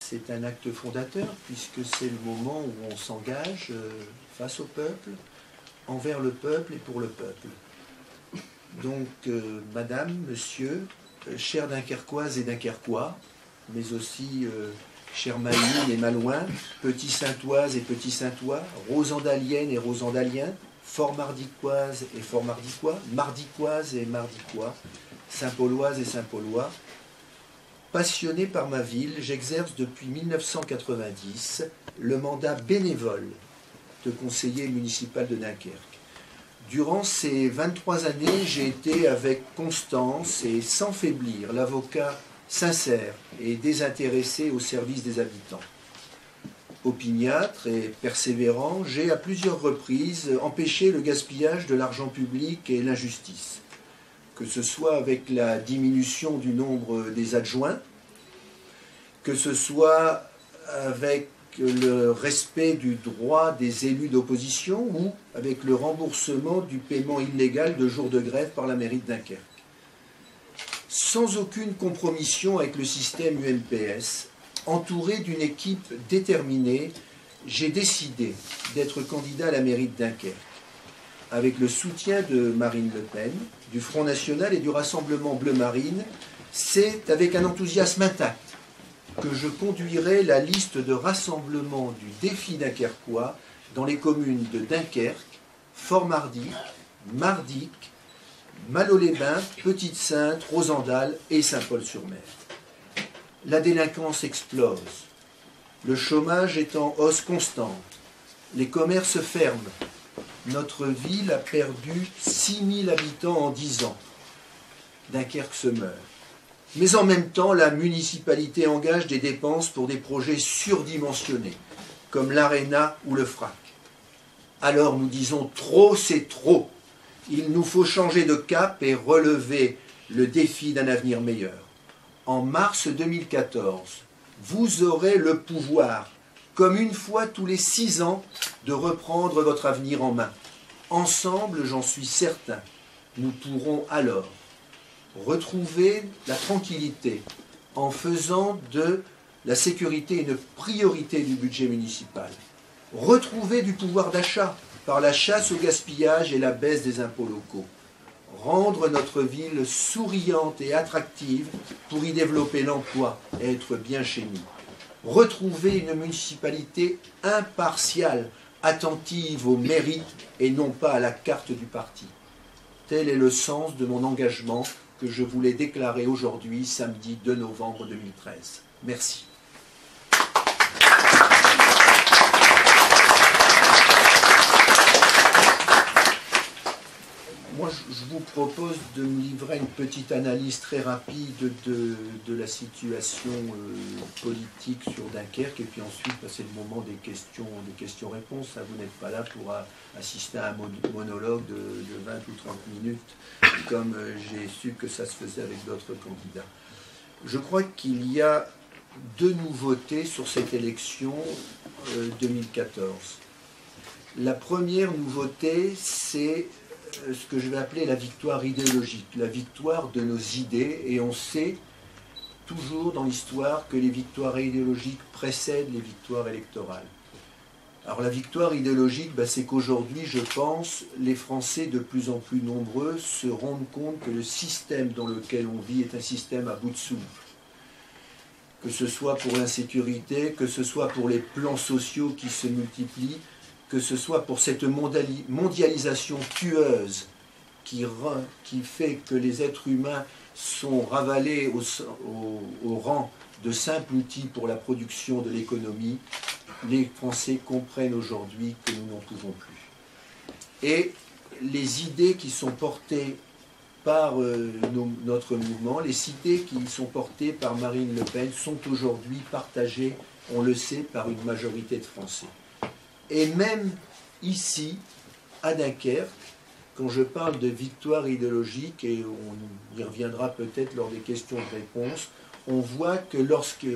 c'est un acte fondateur, puisque c'est le moment où on s'engage face au peuple, envers le peuple et pour le peuple. Donc, madame, monsieur, chers Dunkerquoises et Dunkerquois, mais aussi chers Malines et Malouins, petits Saintoises et petits Saintois, Rosandaliennes et Rosandaliens, Fort-Mardiquoises et Fort-Mardiquois, Mardiquoises et Mardiquois, Saint-Pauloises et Saint-Paulois. Passionné par ma ville, j'exerce depuis 1990 le mandat bénévole de conseiller municipal de Dunkerque. Durant ces 23 années, j'ai été avec constance et sans faiblir l'avocat sincère et désintéressé au service des habitants. Opiniâtre et persévérant, j'ai à plusieurs reprises empêché le gaspillage de l'argent public et l'injustice, que ce soit avec la diminution du nombre des adjoints, que ce soit avec le respect du droit des élus d'opposition ou avec le remboursement du paiement illégal de jours de grève par la mairie de Dunkerque. Sans aucune compromission avec le système UMPS, entouré d'une équipe déterminée, j'ai décidé d'être candidat à la mairie de Dunkerque. Avec le soutien de Marine Le Pen, du Front National et du Rassemblement Bleu Marine, c'est avec un enthousiasme intact que je conduirai la liste de rassemblement du défi dunkerquois dans les communes de Dunkerque, Fort-Mardic, Mardic, Malo-les-Bains, Petite-Sainte, Rosendal et Saint-Paul-sur-Mer. La délinquance explose. Le chômage est en hausse constante. Les commerces ferment. Notre ville a perdu 6000 habitants en 10 ans. Dunkerque se meurt. Mais en même temps, la municipalité engage des dépenses pour des projets surdimensionnés, comme l'Arena ou le FRAC. Alors nous disons trop, c'est trop. Il nous faut changer de cap et relever le défi d'un avenir meilleur. En mars 2014, vous aurez le pouvoir, comme une fois tous les 6 ans, de reprendre votre avenir en main. Ensemble, j'en suis certain, nous pourrons alors retrouver la tranquillité en faisant de la sécurité une priorité du budget municipal. Retrouver du pouvoir d'achat par la chasse au gaspillage et la baisse des impôts locaux. Rendre notre ville souriante et attractive pour y développer l'emploi et être bien chez nous. Retrouver une municipalité impartiale, attentive aux mérites et non pas à la carte du parti. Tel est le sens de mon engagement que je voulais déclarer aujourd'hui, samedi 2 novembre 2013. Merci. Moi, je vous propose de me livrer une petite analyse très rapide de la situation politique sur Dunkerque, et puis ensuite passer le moment des questions-réponses. Vous n'êtes pas là pour assister à un monologue de 20 ou 30 minutes, comme j'ai su que ça se faisait avec d'autres candidats. Je crois qu'il y a 2 nouveautés sur cette élection 2014. La première nouveauté, c'est ce que je vais appeler la victoire idéologique, la victoire de nos idées, et on sait toujours dans l'histoire que les victoires idéologiques précèdent les victoires électorales. Alors la victoire idéologique, c'est qu'aujourd'hui, je pense, les Français de plus en plus nombreux se rendent compte que le système dans lequel on vit est un système à bout de souffle. Que ce soit pour l'insécurité, que ce soit pour les plans sociaux qui se multiplient, que ce soit pour cette mondialisation tueuse qui fait que les êtres humains sont ravalés au rang de simples outils pour la production de l'économie, les Français comprennent aujourd'hui que nous n'en pouvons plus. Et les idées qui sont portées par notre mouvement, les idées qui sont portées par Marine Le Pen sont aujourd'hui partagées, on le sait, par une majorité de Français. Et même ici, à Dunkerque, quand je parle de victoire idéologique, et on y reviendra peut-être lors des questions-réponses, on voit que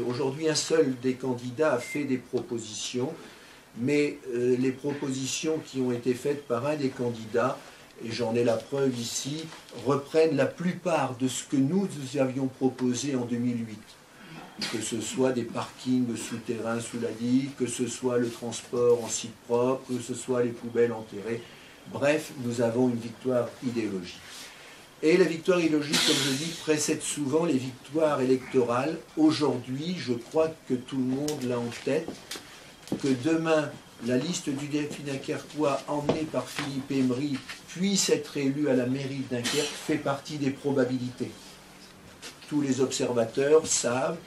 aujourd'hui un seul des candidats a fait des propositions, mais les propositions qui ont été faites par un des candidats, et j'en ai la preuve ici, reprennent la plupart de ce que nous avions proposé en 2008. que ce soit des parkings souterrains sous la digue, que ce soit le transport en site propre, que ce soit les poubelles enterrées. Bref, nous avons une victoire idéologique. Et la victoire idéologique, comme je dis, précède souvent les victoires électorales. Aujourd'hui, je crois que tout le monde l'a en tête, que demain, la liste du défi dunkerquois emmenée par Philippe Emery puisse être élue à la mairie de Dunkerque fait partie des probabilités. Tous les observateurs savent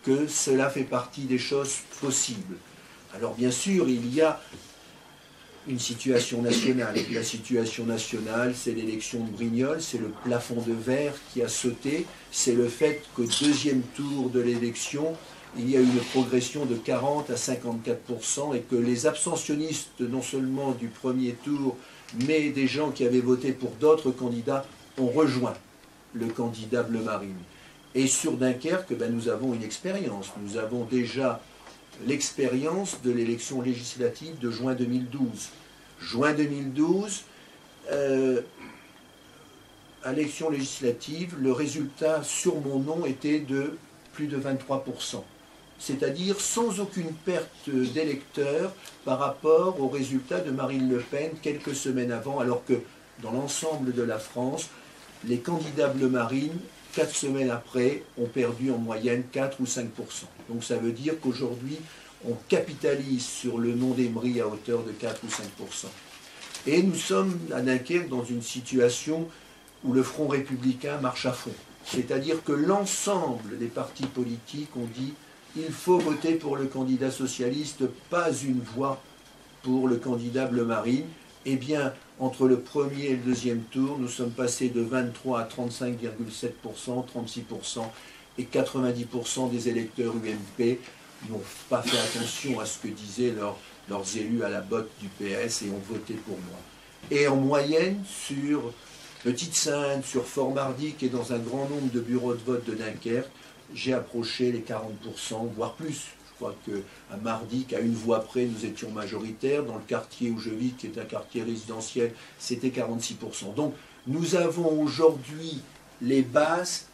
que cela fait partie des choses possibles. Alors bien sûr, il y a une situation nationale. La situation nationale, c'est l'élection de Brignoles, c'est le plafond de verre qui a sauté, c'est le fait qu'au deuxième tour de l'élection, il y a eu une progression de 40 à 54% et que les abstentionnistes, non seulement du premier tour, mais des gens qui avaient voté pour d'autres candidats, ont rejoint le candidat Bleu Marine. Et sur Dunkerque, nous avons une expérience. Nous avons déjà l'expérience de l'élection législative de juin 2012. Juin 2012, à l'élection législative, le résultat sur mon nom était de plus de 23%. C'est-à-dire sans aucune perte d'électeurs par rapport au résultat de Marine Le Pen quelques semaines avant, alors que dans l'ensemble de la France, les candidats Bleu Marine, 4 semaines après, ont perdu en moyenne 4 ou 5%. Donc ça veut dire qu'aujourd'hui, on capitalise sur le nom d'Emery à hauteur de 4 ou 5%. Et nous sommes à Dunkerque dans une situation où le Front républicain marche à fond. C'est-à-dire que l'ensemble des partis politiques ont dit il faut voter pour le candidat socialiste, pas une voix pour le candidat Bleu Marine. Eh bien, entre le premier et le deuxième tour, nous sommes passés de 23 à 35,7%, 36%, et 90% des électeurs UMP n'ont pas fait attention à ce que disaient leurs élus à la botte du PS et ont voté pour moi. Et en moyenne, sur Petite-Sainte, sur Fort-Mardy, qui est dans un grand nombre de bureaux de vote de Dunkerque, j'ai approché les 40%, voire plus. Je crois qu'à Mardy, à une voix près, nous étions majoritaires. Dans le quartier où je vis, qui est un quartier résidentiel, c'était 46%. Donc, nous avons aujourd'hui les bases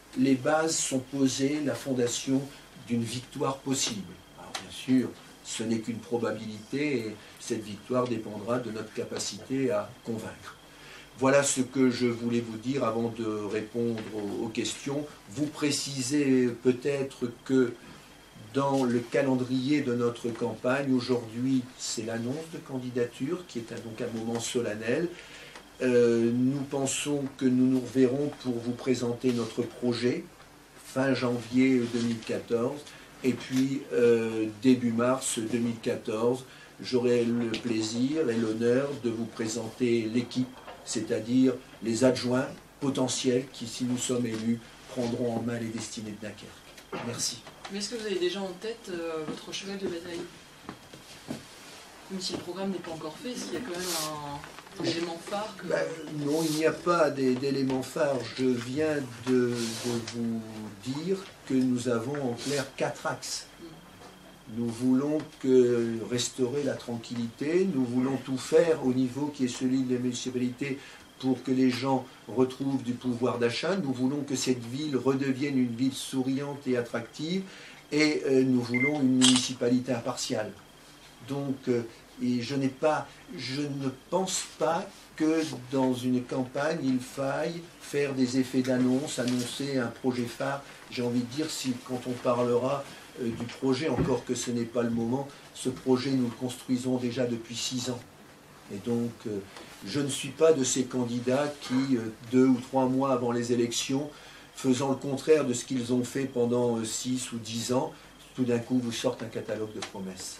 sont posées, la fondation d'une victoire possible. Alors, bien sûr, ce n'est qu'une probabilité et cette victoire dépendra de notre capacité à convaincre. Voilà ce que je voulais vous dire avant de répondre aux questions. Vous précisez peut-être que dans le calendrier de notre campagne, aujourd'hui, c'est l'annonce de candidature qui est donc un moment solennel. Nous pensons que nous nous reverrons pour vous présenter notre projet fin janvier 2014 et puis début mars 2014, j'aurai le plaisir et l'honneur de vous présenter l'équipe, c'est-à-dire les adjoints potentiels qui, si nous sommes élus, prendront en main les destinées de Dunkerque. Merci. Mais est-ce que vous avez déjà en tête votre cheval de bataille? Même si le programme n'est pas encore fait, est-ce qu'il y a quand même un élément phare que... Non, il n'y a pas d'élément phare. Je viens de vous dire que nous avons en clair 4 axes. Nous voulons restaurer la tranquillité, nous voulons tout faire au niveau qui est celui des municipalités pour que les gens retrouvent du pouvoir d'achat. Nous voulons que cette ville redevienne une ville souriante et attractive et nous voulons une municipalité impartiale. Donc, je ne pense pas que dans une campagne, il faille faire des effets d'annonce, annoncer un projet phare. J'ai envie de dire, quand on parlera du projet, encore que ce n'est pas le moment, ce projet, nous le construisons déjà depuis 6 ans. Et donc, je ne suis pas de ces candidats qui, 2 ou 3 mois avant les élections, faisant le contraire de ce qu'ils ont fait pendant 6 ou 10 ans, tout d'un coup vous sortent un catalogue de promesses.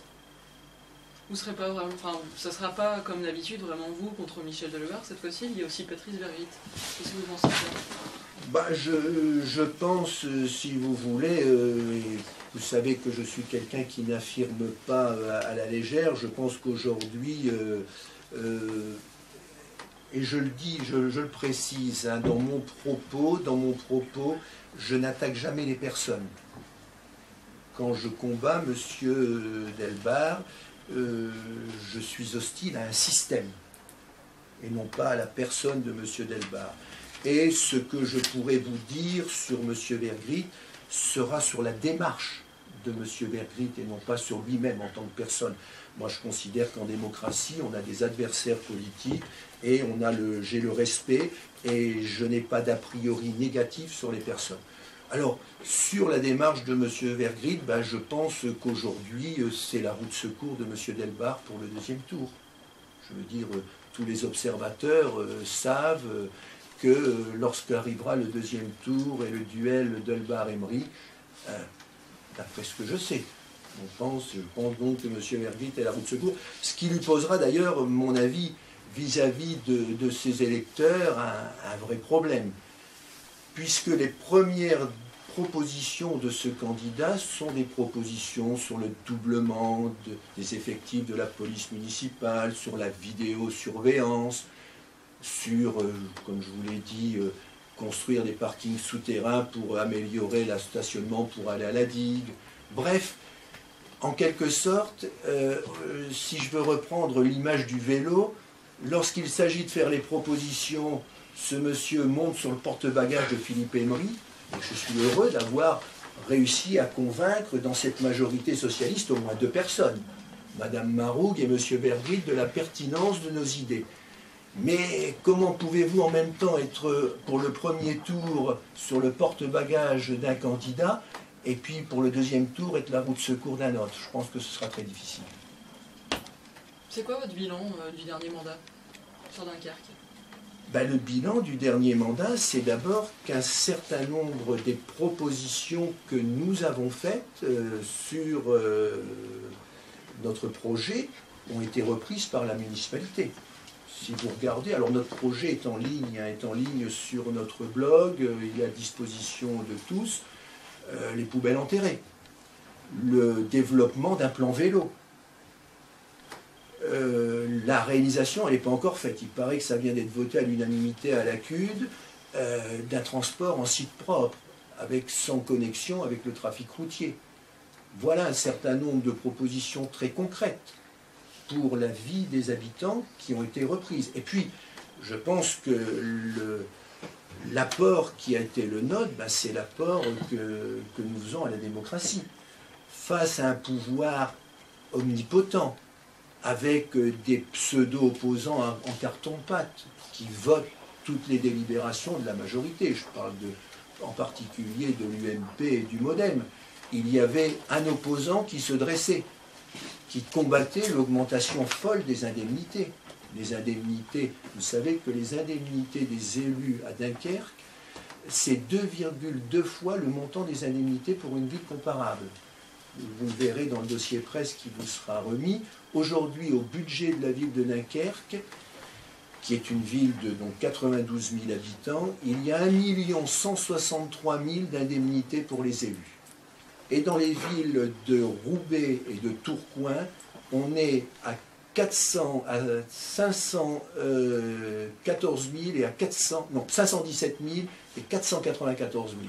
Vous serez pas vraiment, ça ne sera pas comme d'habitude vraiment vous contre Michel Delebart cette fois-ci, il y a aussi Patrice Vergrit. Qu'est-ce que vous pensez de ça? Je pense, si vous voulez, vous savez que je suis quelqu'un qui n'affirme pas à la légère. Je pense qu'aujourd'hui, et je le dis, je le précise, hein, dans mon propos, je n'attaque jamais les personnes. Quand je combats M. Delbard, je suis hostile à un système et non pas à la personne de M. Delbard. Et ce que je pourrais vous dire sur M. Vergrit, sera sur la démarche de M. Vergrit et non pas sur lui-même en tant que personne. Moi, je considère qu'en démocratie, on a des adversaires politiques et j'ai le respect et je n'ai pas d'a priori négatif sur les personnes. Alors, sur la démarche de M. Vergrit, ben, je pense qu'aujourd'hui, c'est la roue de secours de M. Delbar pour le deuxième tour. Je veux dire, tous les observateurs savent que lorsqu'arrivera le deuxième tour et le duel Delbar-Emery, d'après ce que je sais, je pense donc que M. Vergrit est la roue de secours, ce qui lui posera d'ailleurs, mon avis, vis-à-vis de ses électeurs, un vrai problème. Puisque les premières propositions de ce candidat sont des propositions sur le doublement des effectifs de la police municipale, sur la vidéosurveillance, sur, comme je vous l'ai dit, construire des parkings souterrains pour améliorer le stationnement pour aller à la digue. Bref, en quelque sorte, si je veux reprendre l'image du vélo, lorsqu'il s'agit de faire les propositions, ce monsieur monte sur le porte-bagages de Philippe Emery, et je suis heureux d'avoir réussi à convaincre dans cette majorité socialiste au moins 2 personnes, Madame Marougue et Monsieur Vergrit, de la pertinence de nos idées. Mais comment pouvez-vous en même temps être pour le premier tour sur le porte-bagages d'un candidat et puis pour le deuxième tour être la roue de secours d'un autre? Je pense que ce sera très difficile. C'est quoi votre bilan du dernier mandat sur Dunkerque? Ben, le bilan du dernier mandat, c'est d'abord qu'un certain nombre des propositions que nous avons faites sur notre projet ont été reprises par la municipalité. Si vous regardez, alors notre projet est en ligne sur notre blog, il est à disposition de tous, les poubelles enterrées, le développement d'un plan vélo. La réalisation, elle n'est pas encore faite. Il paraît que ça vient d'être voté à l'unanimité à la CUD, d'un transport en site propre, sans connexion avec le trafic routier. Voilà un certain nombre de propositions très concrètes pour la vie des habitants qui ont été reprises. Et puis, je pense que l'apport qui a été le nôtre, ben, c'est l'apport que nous faisons à la démocratie. Face à un pouvoir omnipotent, avec des pseudo-opposants en carton-pâte, qui votent toutes les délibérations de la majorité. Je parle en particulier de l'UMP et du MoDem. Il y avait un opposant qui se dressait, qui combattait l'augmentation folle des indemnités. Les indemnités, vous savez que les indemnités des élus à Dunkerque, c'est 2,2 fois le montant des indemnités pour une ville comparable. Vous le verrez dans le dossier presse qui vous sera remis. Aujourd'hui, au budget de la ville de Dunkerque, qui est une ville de donc 92 000 habitants, il y a 1 163 000 d'indemnités pour les élus. Et dans les villes de Roubaix et de Tourcoing, on est à 514 000 et à 517 000 et 494 000.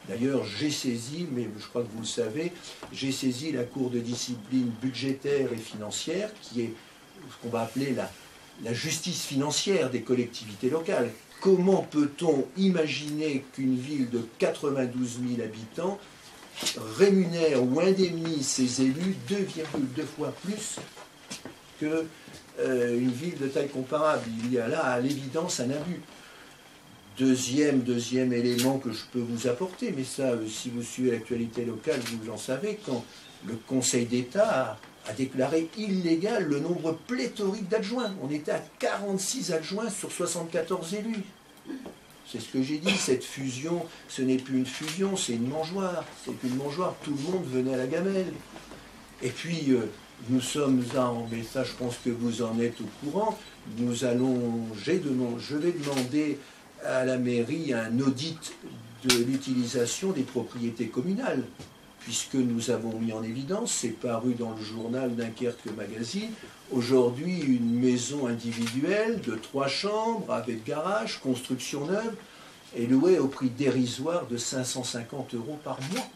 D'ailleurs, j'ai saisi, mais je crois que vous le savez, j'ai saisi la Cour de discipline budgétaire et financière, qui est ce qu'on va appeler la justice financière des collectivités locales. Comment peut-on imaginer qu'une ville de 92 000 habitants rémunère ou indemnise ses élus 2,2 fois plus qu'une ville de taille comparable? Il y a là, à l'évidence, un abus. Deuxième élément que je peux vous apporter, mais ça, si vous suivez l'actualité locale, vous en savez, quand le Conseil d'État a déclaré illégal le nombre pléthorique d'adjoints. On était à 46 adjoints sur 74 élus. C'est ce que j'ai dit, cette fusion, ce n'est plus une fusion, c'est une mangeoire. C'est une mangeoire, tout le monde venait à la gamelle. Et puis, nous sommes mais ça je pense que vous en êtes au courant, je vais demander à la mairie un audit de l'utilisation des propriétés communales, puisque nous avons mis en évidence, c'est paru dans le journal Dunkerque Magazine, aujourd'hui une maison individuelle de 3 chambres avec garage, construction neuve, est louée au prix dérisoire de 550 € par mois.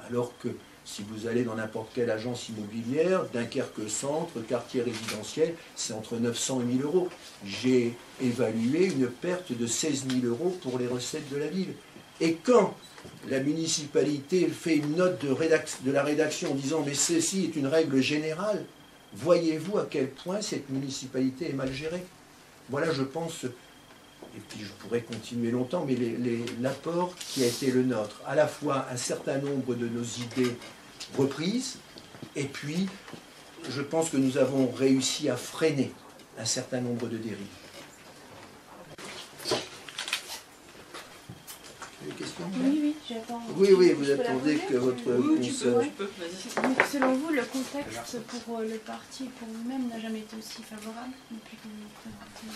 Alors que si vous allez dans n'importe quelle agence immobilière, Dunkerque Centre, quartier résidentiel, c'est entre 900 et 1000 €. J'ai évalué une perte de 16 000 € pour les recettes de la ville. Et quand la municipalité fait une note de la rédaction en disant « mais ceci est une règle générale », voyez-vous à quel point cette municipalité est mal gérée. Voilà, je pense, et puis je pourrais continuer longtemps, mais l'apport qui a été le nôtre, à la fois un certain nombre de nos idées reprises, et puis je pense que nous avons réussi à freiner un certain nombre de dérives. Des questions ? Oui, j'attends. Oui, vous attendez que votre tu peux, vas-y. Donc, selon vous, le contexte pour le parti, pour vous-même, n'a jamais été aussi favorable depuis que vous présentez?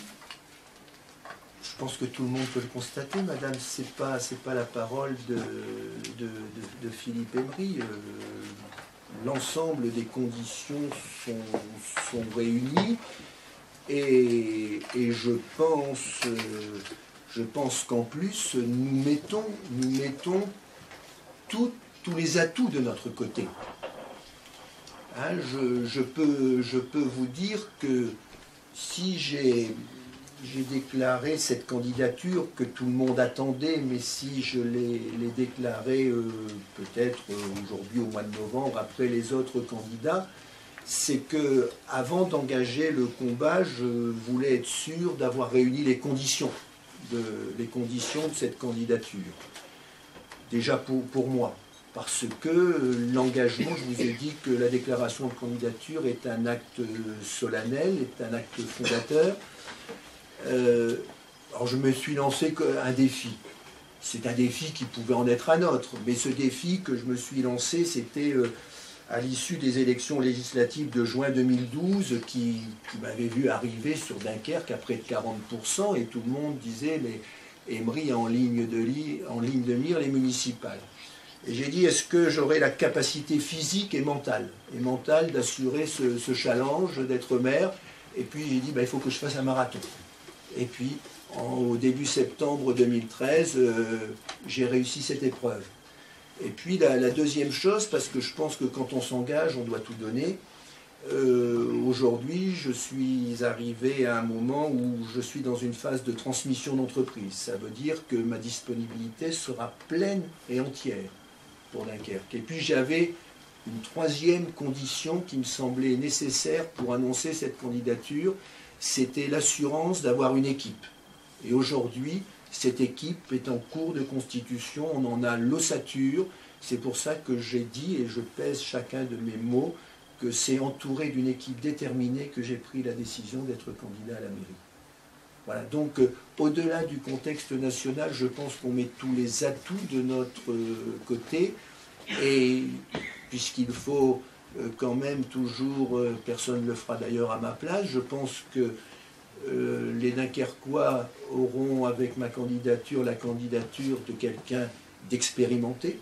Je pense que tout le monde peut le constater, madame. C'est pas la parole de Philippe Emery. L'ensemble des conditions sont réunies et je pense qu'en plus, nous mettons tous les atouts de notre côté. Hein, je peux vous dire que si j'ai déclaré cette candidature que tout le monde attendait, mais si je l'ai déclarée peut-être aujourd'hui au mois de novembre, après les autres candidats, c'est que avant d'engager le combat, je voulais être sûr d'avoir réuni les conditions de cette candidature. Déjà pour moi, parce que l'engagement, je vous ai dit que la déclaration de candidature est un acte solennel, est un acte fondateur. Alors je me suis lancé un défi. C'est un défi qui pouvait en être un autre, mais ce défi que je me suis lancé, c'était à l'issue des élections législatives de juin 2012 qui m'avaient vu arriver sur Dunkerque à près de 40%, et tout le monde disait mais Emery en ligne de mire les municipales. Et j'ai dit, est-ce que j'aurai la capacité physique et mentale d'assurer ce challenge, d'être maire? Et puis j'ai dit, il faut que je fasse un marathon. Et puis, au début septembre 2013, j'ai réussi cette épreuve. Et puis la deuxième chose, parce que je pense que quand on s'engage, on doit tout donner. Aujourd'hui, je suis arrivé à un moment où je suis dans une phase de transmission d'entreprise. Ça veut dire que ma disponibilité sera pleine et entière pour Dunkerque. Et puis j'avais une troisième condition qui me semblait nécessaire pour annoncer cette candidature, c'était l'assurance d'avoir une équipe. Et aujourd'hui, cette équipe est en cours de constitution, on en a l'ossature. C'est pour ça que j'ai dit, et je pèse chacun de mes mots, que c'est entouré d'une équipe déterminée que j'ai pris la décision d'être candidat à la mairie. Voilà, donc au-delà du contexte national, je pense qu'on met tous les atouts de notre côté, et puisqu'il faut quand même toujours, personne ne le fera d'ailleurs à ma place, je pense que les Dunkerquois auront avec ma candidature la candidature de quelqu'un d'expérimenté,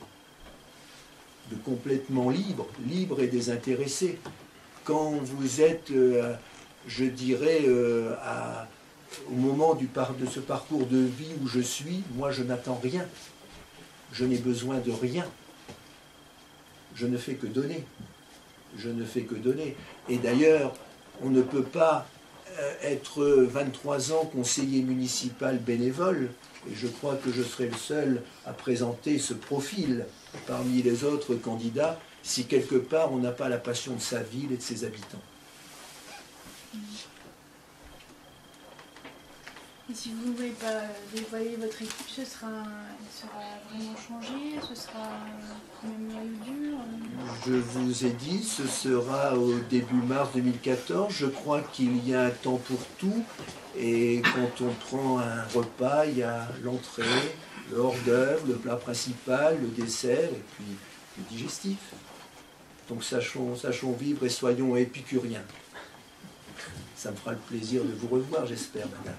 de complètement libre et désintéressé. Quand vous êtes, je dirais, au moment de ce parcours de vie où je suis, moi je n'attends rien, je n'ai besoin de rien, je ne fais que donner. Je ne fais que donner. Et d'ailleurs, on ne peut pas être 23 ans conseiller municipal bénévole, et je crois que je serai le seul à présenter ce profil parmi les autres candidats, si quelque part on n'a pas la passion de sa ville et de ses habitants. Et si vous ne voulez pas dévoiler votre équipe, elle sera vraiment changée, ce sera même noyau dur? Je vous ai dit, ce sera au début mars 2014. Je crois qu'il y a un temps pour tout. Et quand on prend un repas, il y a l'entrée, le hors-d'œuvre, le plat principal, le dessert et puis le digestif. Donc sachons vivre et soyons épicuriens. Ça me fera le plaisir de vous revoir, j'espère, madame.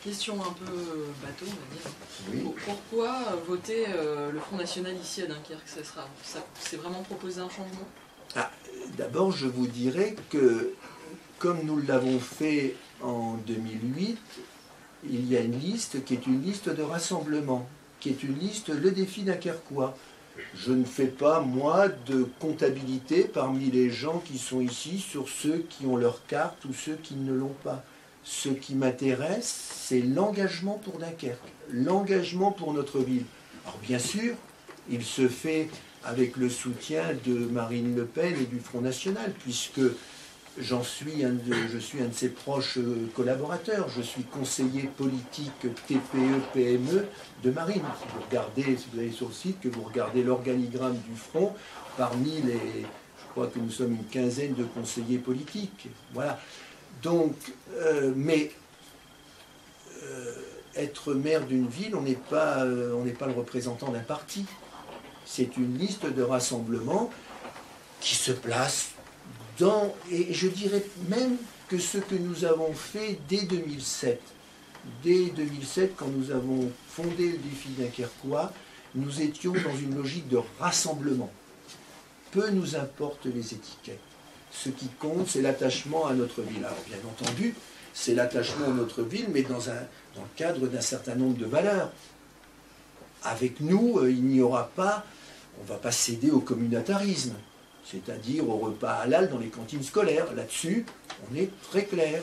Question un peu bateau, on va dire. Oui. Pourquoi voter le Front National ici à Dunkerque? C'est vraiment proposer un changement? D'abord, je vous dirais que, comme nous l'avons fait en 2008, il y a une liste qui est une liste de rassemblement, qui est une liste Le Défi Dunkerquois. Je ne fais pas, moi, de comptabilité parmi les gens qui sont ici sur ceux qui ont leur carte ou ceux qui ne l'ont pas. Ce qui m'intéresse, c'est l'engagement pour Dunkerque, l'engagement pour notre ville. Alors bien sûr, il se fait avec le soutien de Marine Le Pen et du Front National, puisque je suis un de ses proches collaborateurs. Je suis conseiller politique TPE-PME de Marine. Si vous regardez, si vous allez sur le site, que vous regardez l'organigramme du Front, parmi les... Je crois que nous sommes une quinzaine de conseillers politiques. Voilà. Donc, être maire d'une ville, on n'est pas le représentant d'un parti. C'est une liste de rassemblement qui se place dans, et je dirais même que ce que nous avons fait dès 2007. Dès 2007, quand nous avons fondé le défi dunkerquois, nous étions dans une logique de rassemblement. Peu nous importent les étiquettes. Ce qui compte, c'est l'attachement à notre ville. Alors, bien entendu, c'est l'attachement à notre ville, mais dans le cadre d'un certain nombre de valeurs. Avec nous, il n'y aura pas, on ne va pas céder au communautarisme, c'est-à-dire au repas halal dans les cantines scolaires. Là-dessus, on est très clair.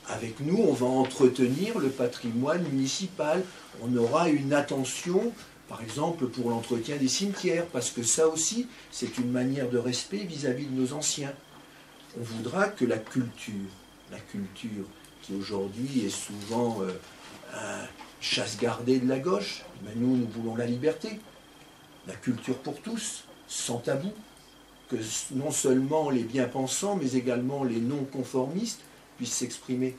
Avec nous, on va entretenir le patrimoine municipal. On aura une attention, par exemple, pour l'entretien des cimetières, parce que ça aussi, c'est une manière de respect vis-à-vis de nos anciens. On voudra que la culture qui aujourd'hui est souvent chasse gardée de la gauche, mais nous voulons la liberté, la culture pour tous, sans tabou, que non seulement les bien-pensants, mais également les non-conformistes puissent s'exprimer.